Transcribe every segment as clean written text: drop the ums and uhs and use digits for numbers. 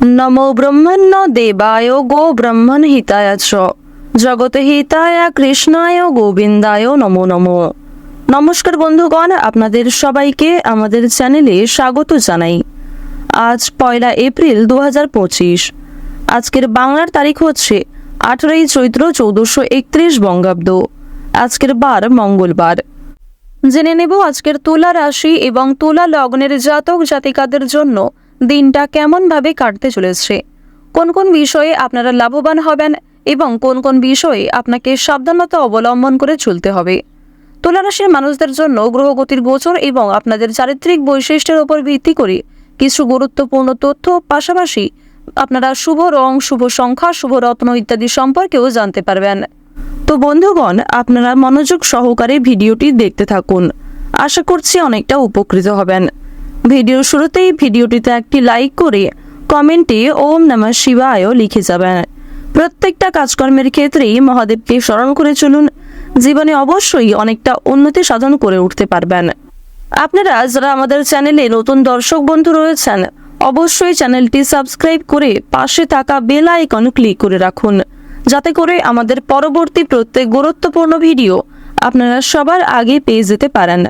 नमो ब्रह्मण्य देवाय गो ब्रह्मण हिताय च जगत हिताय কৃষ্ণায় গোবিন্দায় নমো নমো। নমস্কার বন্ধুগণ, আপনাদের সবাইকে আমাদের চ্যানেলে স্বাগত জানাই। আজ 1 এপ্রিল 2025। আজকের বাংলার তারিখ হচ্ছে 18 চৈত্র 1431 বঙ্গাব্দ। আজকের বার মঙ্গলবার। জেনে নেব আজকের তুলা রাশি এবং তুলা লগ্নের জাতক জাতিকাদের জন্য দিনটা কেমন ভাবে কাটতে চলেছে, কোন কোন বিষয়ে আপনারা লাভবান হবেন এবং কোন কোন বিষয়ে আপনাকে সাবধানতা অবলম্বন করে চলতে হবে। তুলা রাশির মানুষদের জন্য গ্রহগতির গোচর এবং আপনাদের চারিত্রিক বৈশিষ্ট্যের উপর ভিত্তি করে কিছু গুরুত্বপূর্ণ তথ্য, পাশাপাশি আপনারা শুভ রং, শুভ সংখ্যা, শুভ রত্ন ইত্যাদি সম্পর্কেও জানতে পারবেন। তো বন্ধুগণ, আপনারা মনোযোগ সহকারে ভিডিওটি দেখতে থাকুন। আশা করছি অনেকটা উপকৃত হবেন। ভিডিওর শুরুতেই ভিডিওটিতে একটি লাইক করে কমেন্টে ওম নমঃ শিবায় লিখে যাবেন। প্রত্যেকটা কাজকর্মের ক্ষেত্রেই মহাদেবকে স্মরণ করে চলুন, জীবনে অবশ্যই অনেকটা উন্নতি সাধন করে উঠতে পারবেন। আপনারা যারা আমাদের চ্যানেলে নতুন দর্শক বন্ধু রয়েছেন, অবশ্যই চ্যানেলটি সাবস্ক্রাইব করে পাশে থাকা বেল আইকন ক্লিক করে রাখুন, যাতে করে আমাদের পরবর্তী প্রত্যেক গুরুত্বপূর্ণ ভিডিও আপনারা সবার আগে পেয়ে যেতে পারেন।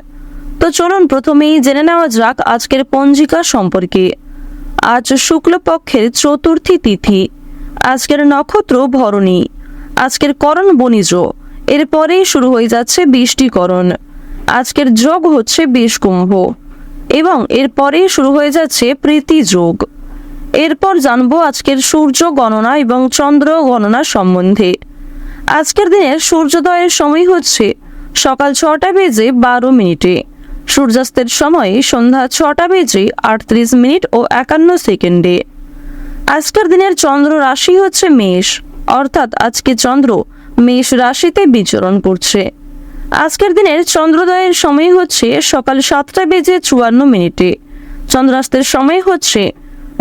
তো চলুন প্রথমেই জেনে নেওয়া যাক আজকের পঞ্জিকা সম্পর্কে। আজ শুক্লপক্ষের চতুর্থী তিথি, আজকের নক্ষত্র ভরণী, আজকের করণ বণিজ, এরপরেই শুরু হয়ে যাচ্ছে বৃষ্টিকরণ। আজকের যোগ হচ্ছে বিষকুম্ভ এবং এরপরেই শুরু হয়ে যাচ্ছে প্রীতি যোগ। এরপর জানবো আজকের সূর্য গণনা এবং চন্দ্র গণনা সম্বন্ধে। আজকের দিনের সূর্যোদয়ের সময় হচ্ছে সকাল 6টা বেজে 12 মিনিটে, সূর্যাস্তের সময় সন্ধ্যা 6টা বেজে 38 মিনিট ও 51 সেকেন্ডে। আজকের দিনের চন্দ্র রাশি হচ্ছে মেষ, অর্থাৎ আজকে চন্দ্র মেষ রাশিতে বিচরণ করছে। আজকের দিনের চন্দ্রোদয়ের সময় হচ্ছে সকাল 7টা বেজে 54 মিনিটে, চন্দ্রাস্তের সময় হচ্ছে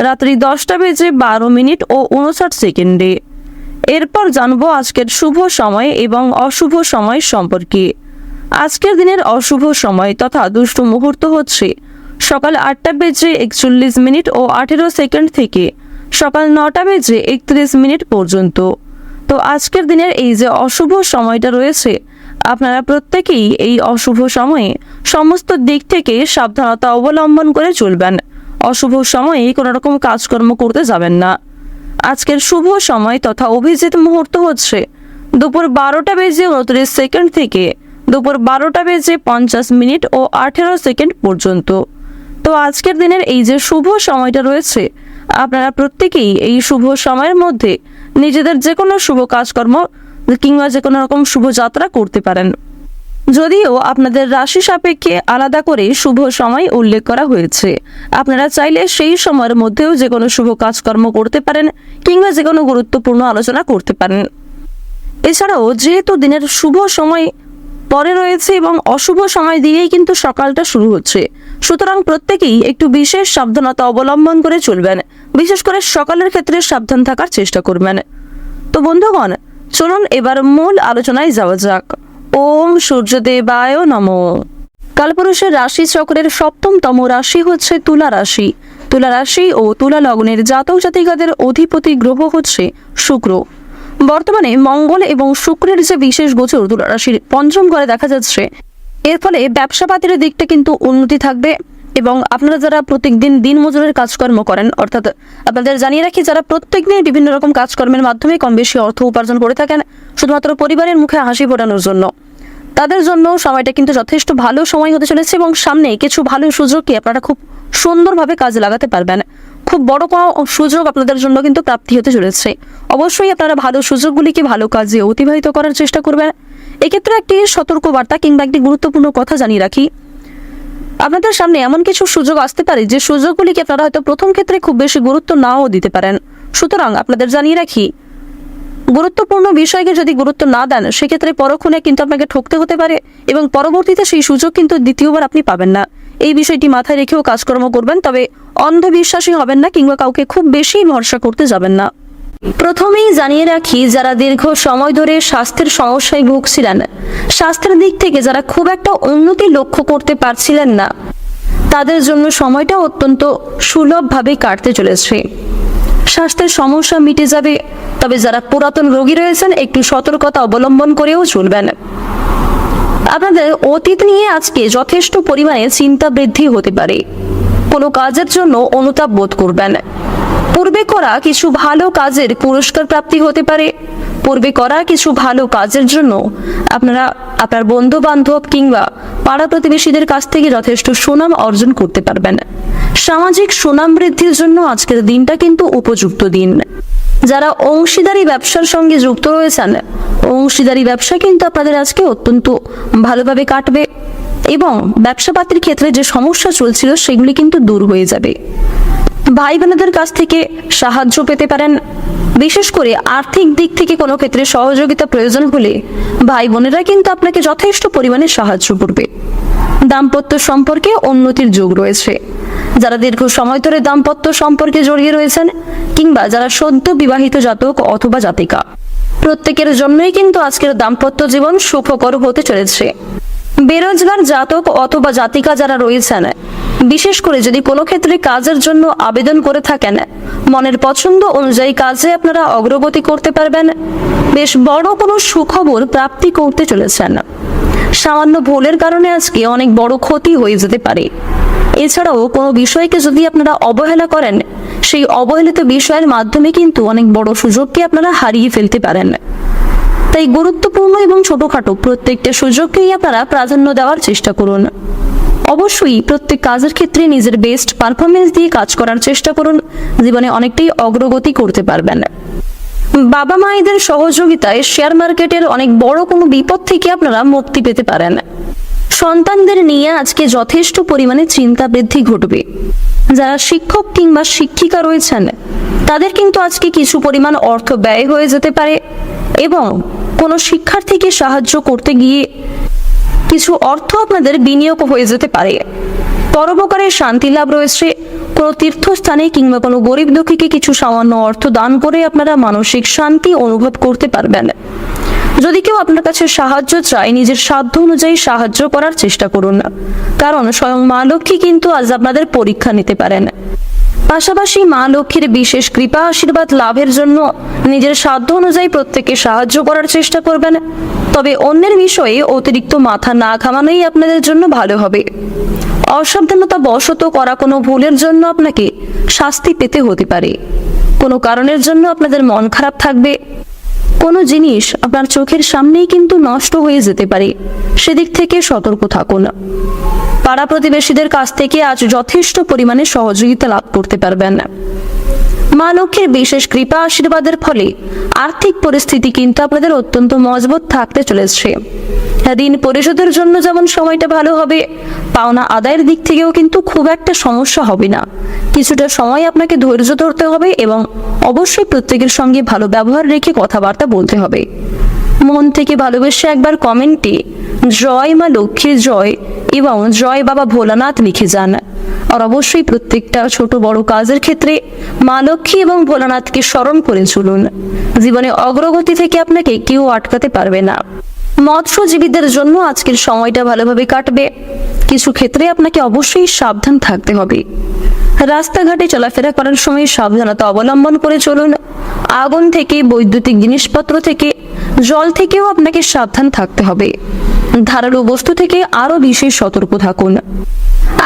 রাত্রি 10টা বেজে 12 মিনিট ও 59 সেকেন্ডে। এরপর জানবো আজকের শুভ সময় এবং অশুভ সময় সম্পর্কে। আজকের দিনের অশুভ সময় তথা দুষ্ট মুহূর্ত হচ্ছে সকাল 8টা বেজে 41 মিনিট ও 18 সেকেন্ড থেকে সকাল 9টা বেজে 31 মিনিট পর্যন্ত। তো আজকের দিনের এই যে অশুভ সময়টা রয়েছে, আপনারা প্রত্যেকেই এই অশুভ সময়ে সমস্ত দিক থেকে সাবধানতা অবলম্বন করে চলবেন। অশুভ সময়ে কোনো রকম কাজকর্ম করতে যাবেন না। আজকের শুভ সময় তথা অভিজিৎ মুহূর্ত হচ্ছে দুপুর 12টা বেজে 29 সেকেন্ড থেকে দুপুর 12টা বেজে 50 মিনিট ও 18 সেকেন্ড পর্যন্ত। তো আজকের দিনের এই যে শুভ সময়টা রয়েছে, আপনারা প্রত্যেকেই এই শুভ সময়ের মধ্যে নিজেদের যে কোনো শুভ কাজকর্ম কিংবা যে কোনো রকম শুভ যাত্রা করতে পারেন। যদিও আপনাদের রাশি সাপেক্ষে আলাদা করে শুভ সময় উল্লেখ করা হয়েছে, আপনারা চাইলে সেই সময়ের মধ্যেও যে কোনো শুভ কাজকর্ম করতে পারেন কিংবা যে কোনো গুরুত্বপূর্ণ আলোচনা করতে পারেন। এছাড়াও যেহেতু দিনের শুভ সময় পরে রয়েছে এবং অশুভ সময় দিয়েই কিন্তু সকালটা শুরু হচ্ছে, সুতরাং প্রত্যেকেই একটু বিশেষ সাবধানতা অবলম্বন করে চলবেন। বিশেষ করে সকালের ক্ষেত্রে সাবধান থাকার চেষ্টা করবেন। তো বন্ধুগণ, চলুন এবার মূল আলোচনায় যাওয়া যাক। ওম সূর্যদেবায় নমঃ। কালপুরুষের রাশি চক্রের 7তম রাশি হচ্ছে তুলা রাশি। তুলা রাশি ও তুলা লগ্নের জাতক জাতিকাদের অধিপতি গ্রহ হচ্ছে শুক্র। বর্তমানে মঙ্গল এবং শুক্রের যে বিশেষ গোচর তুলা রাশির 5ম ঘরে দেখা যাচ্ছে, এর ফলে ব্যবসাপাতির দিকটা কিন্তু উন্নতি থাকবে। এবং আপনারা যারা প্রত্যেকদিন দিন মজুরের কাজকর্ম করেন, অর্থাৎ আপনাদের জানিয়ে রাখি যারা প্রত্যেকদিন বিভিন্ন রকম কাজকর্মের মাধ্যমে কম বেশি অর্থ উপার্জন করে থাকেন শুধুমাত্র পরিবারের মুখে হাসি ফোটানোর জন্য, তাদের জন্য সময়টা কিন্তু যথেষ্ট ভালো সময় হতে চলেছে এবং সামনে কিছু ভালো সুযোগকে আপনারা খুব সুন্দরভাবে কাজে লাগাতে পারবেন। খুব বড় কোনো সুযোগ আপনাদের জন্য কিন্তু প্রাপ্তি হতে চলেছে। অবশ্যই আপনারা ভালো সুযোগগুলিকে ভালো কাজে অতিবাহিত করার চেষ্টা করবেন। এক্ষেত্রে একটি সতর্কবার্তা কিংবা একটি গুরুত্বপূর্ণ কথা জানিয়ে রাখি, আপনাদের সামনে এমন কিছু সুযোগ আসতে পারে যে সুযোগগুলিকে আপনারা হয়তো প্রথম ক্ষেত্রে খুব বেশি গুরুত্ব নাও দিতে পারেন। সুতরাং আপনাদের জানিয়ে রাখি, গুরুত্বপূর্ণ বিষয়কে যদি গুরুত্ব না দেন সেক্ষেত্রে পরক্ষণে কিন্তু আপনাকে ঠকতে হতে পারে এবং পরবর্তীতে সেই সুযোগ কিন্তু দ্বিতীয়বার আপনি পাবেন না। এই বিষয়টি মাথায় রেখেও কাজকর্ম করবেন, তবে অন্ধবিশ্বাসী হবেন না কিংবা কাউকে খুব বেশি ভরসা করতে যাবেন না। প্রথমেই জানিয়ে রাখি, যারা দীর্ঘ সময় ধরে স্বাস্থ্যের সমস্যায় ভুগছিলেন, স্বাস্থ্যের দিক থেকে যারা খুব একটা উন্নতি লক্ষ্য করতে পারছিলেন না, তাদের জন্য সময়টা অত্যন্ত সুলভভাবে কাটতে চলেছে। স্বাস্থ্যের সমস্যা মিটে যাবে। তবে যারা পুরাতন রোগী রয়েছেন একটু সতর্কতা অবলম্বন করেও চলবেন। আপনাদের অতীত নিয়ে আজকে যথেষ্ট পরিমাণে চিন্তা বৃদ্ধি হতে পারে। কোনো কাজের জন্য অনুতাপ বোধ করবেন। পূর্বে করা কিছু ভালো কাজের পুরস্কার প্রাপ্তি হতে পারে। পূর্বে করা কিছু ভালো কাজের জন্য আপনারা আপনার বন্ধু বান্ধব কিংবা পাড়া প্রতিবেশীদের কাছ থেকে যথেষ্ট সুনাম অর্জন করতে পারবেন। সামাজিক সুনাম বৃদ্ধির জন্য আজকের দিনটা কিন্তু উপযুক্ত দিন। যারা অংশীদারি ব্যবসার সঙ্গে যুক্ত রয়েছেন, অংশীদারি ব্যবসা কিন্তু আপনাদের আজকে অত্যন্ত ভালোভাবে কাটবে এবং ব্যবসাপাতির ক্ষেত্রে যে সমস্যা চলছিল সেগুলি কিন্তু দূর হয়ে যাবে। ভাই বোনদের কাছ থেকে সাহায্য পেতে পারেন। বিশেষ করে আর্থিক দিক থেকে কোনো ক্ষেত্রে সহযোগিতা প্রয়োজন হলে ভাই বোনেরা কিন্তু আপনাকে যথেষ্ট পরিমাণে সাহায্য করবে। দাম্পত্য সম্পর্কে উন্নতির যোগ রয়েছে। যারা দীর্ঘ সময় ধরে দাম্পত্য সম্পর্কে জড়িয়ে রয়েছেন কিংবা যারা সদ্য বিবাহিত জাতক অথবা জাতিকা, প্রত্যেকের জন্যই কিন্তু আজকের দাম্পত্য জীবন সুখকর হতে চলেছে। বেরোজগার জাতক অথবা জাতিকা যারা রয়েছেন, বিশেষ করে যদি কোনো ক্ষেত্রে কাজের জন্য আবেদন করে থাকেন, মনের পছন্দ অনুযায়ী কাজে আপনারা অগ্রগতি করতে পারবেন। বেশ বড় কোনো সুখবর প্রাপ্তি করতে চলেছেন। সামান্য ভুলের কারণে আজকে অনেক বড় ক্ষতি হয়ে যেতে পারে। এছাড়াও কোনো বিষয়কে যদি আপনারা অবহেলা করেন, সেই অবহেলিত বিষয়ের মাধ্যমে কিন্তু অনেক বড় সুযোগকে আপনারা হারিয়ে ফেলতে পারেন। তাই গুরুত্বপূর্ণ এবং ছোটখাটো প্রত্যেকটা সুযোগকেই আপনারা প্রাধান্য দেওয়ার চেষ্টা করুন। অবশ্যই প্রত্যেক কাজের ক্ষেত্রে নিজের বেস্ট পারফরমেন্স দিয়ে কাজ করার চেষ্টা করুন। জীবনে অনেকটাই অগ্রগতি করতে পারবেন। বাবা মায়েদের সহযোগিতায় শেয়ার মার্কেটের অনেক বড় কোনো বিপদ থেকে আপনারা মুক্তি পেতে পারেন। সন্তানদের নিয়ে আজকে যথেষ্ট পরিমাণে চিন্তা বৃদ্ধি ঘটবে। যারা শিক্ষক কিংবা শিক্ষিকা রয়েছেন তাদের কিন্তু আজকে কিছু পরিমাণ অর্থ ব্যয় হয়ে যেতে পারে এবং কোনো শিক্ষার্থীকে সাহায্য করতে গিয়ে কিছু অর্থ আপনাদের বিনিয়োগ হয়ে যেতে পারে। পরোপকারে শান্তি লাভ রয়েছে। কোনো তীর্থস্থানে কিংবা কোনো গরিব দুঃখীকে কিছু সামান্য অর্থ দান করে আপনারা মানসিক শান্তি অনুভব করতে পারবেন। যদি কেউ আপনার কাছে সাহায্য চায়, নিজের সাধ্য অনুযায়ী সাহায্য করার চেষ্টা করুন, কারণ স্বয়ং মা লক্ষ্মী কিন্তু আজ আপনাদের পরীক্ষা নিতে পারেন। পাশাপাশি মা লক্ষ্মীর বিশেষ কৃপা আশীর্বাদ লাভের জন্য নিজের সাধ্য অনুযায়ী প্রত্যেককে সাহায্য করার চেষ্টা করবেন। তবে অন্যের বিষয়ে অতিরিক্ত মাথা না ঘামানোই আপনাদের জন্য ভালো হবে। অসাবধানতা বশত করা কোনো ভুলের জন্য আপনাকে শাস্তি পেতে হতে পারে। কোনো কারণের জন্য আপনাদের মন খারাপ থাকবে। কোনো জিনিস আপনার চোখের সামনেই কিন্তু নষ্ট হয়ে যেতে পারে, সেদিক থেকে সতর্ক থাকুন। পাড়া প্রতিবেশীদের কাছ থেকে আজ যথেষ্ট পরিমাণে সহযোগিতা লাভ করতে পারবেন। মা লক্ষ্মীর বিশেষ কৃপা আশীর্বাদের ফলে আর্থিক পরিস্থিতি কিন্তু আপনাদের অত্যন্ত মজবুত থাকতে চলেছে। ঋণ পরিশোধের জন্য যেমন সময়টা ভালো হবে, পাওনা আদায়ের দিক থেকেও কিন্তু খুব একটা সমস্যা হবে না। কিছুটা সময় আপনাকে ধৈর্য ধরতে হবে এবং অবশ্যই প্রত্যেকের সঙ্গে ভালো ব্যবহার রেখে কথাবার্তা বলতে হবে। মন থেকে ভালোবেসে একবার কমেন্টে জয় মা লক্ষ্মীর জয় এবং জয় বাবা ভোলানাথ লিখে যান। আর অবশ্যই প্রত্যেকটা ছোট বড় কাজের ক্ষেত্রে মা লক্ষ্মী এবং ভোলানাথকে স্মরণ করে চলুন। জীবনে অগ্রগতি থেকে আপনাকে কেউ আটকাতে পারবে না। মৎস্যজীবীদের জন্য আজকের সময়টা ভালোভাবে কাটবে। কিছু ক্ষেত্রে আপনাকে অবশ্যই সাবধান থাকতে হবে। রাস্তাঘাটে চলাফেরা করার সময় সাবধানতা অবলম্বন করে চলুন। আগুন থেকে, বৈদ্যুতিক জিনিসপত্র থেকে, জল থেকেও আপনাকে সাবধান থাকতে হবে। ধারালো বস্তু থেকে আরো বিশেষ সতর্ক থাকুন।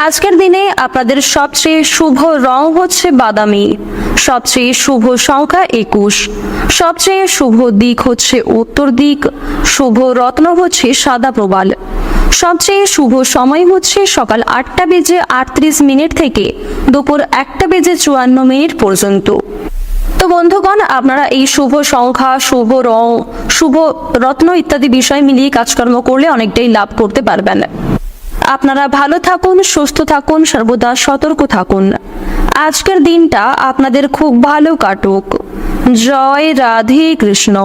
আজকের দিনে আপনাদের সবচেয়ে শুভ রং হচ্ছে বাদামি, সবচেয়ে শুভ সংখ্যা 21, সবচেয়ে শুভ দিক হচ্ছে উত্তর দিক, শুভ রত্ন হচ্ছে সাদা প্রবাল, সবচেয়ে শুভ সময় হচ্ছে সকাল 8টা বেজে 38 মিনিট থেকে দুপুর 1টা বেজে 54 মিনিট পর্যন্ত। তো বন্ধুগণ, আপনারা এই শুভ সংখ্যা, শুভ রং, শুভ রত্ন ইত্যাদি বিষয় মিলিয়ে কাজকর্ম করলে অনেকটাই লাভ করতে পারবেন। আপনারা ভালো থাকুন, সুস্থ থাকুন, সর্বদা সতর্ক থাকুন। আজকের দিনটা আপনাদের খুব ভালো কাটুক। জয় রাধে কৃষ্ণ।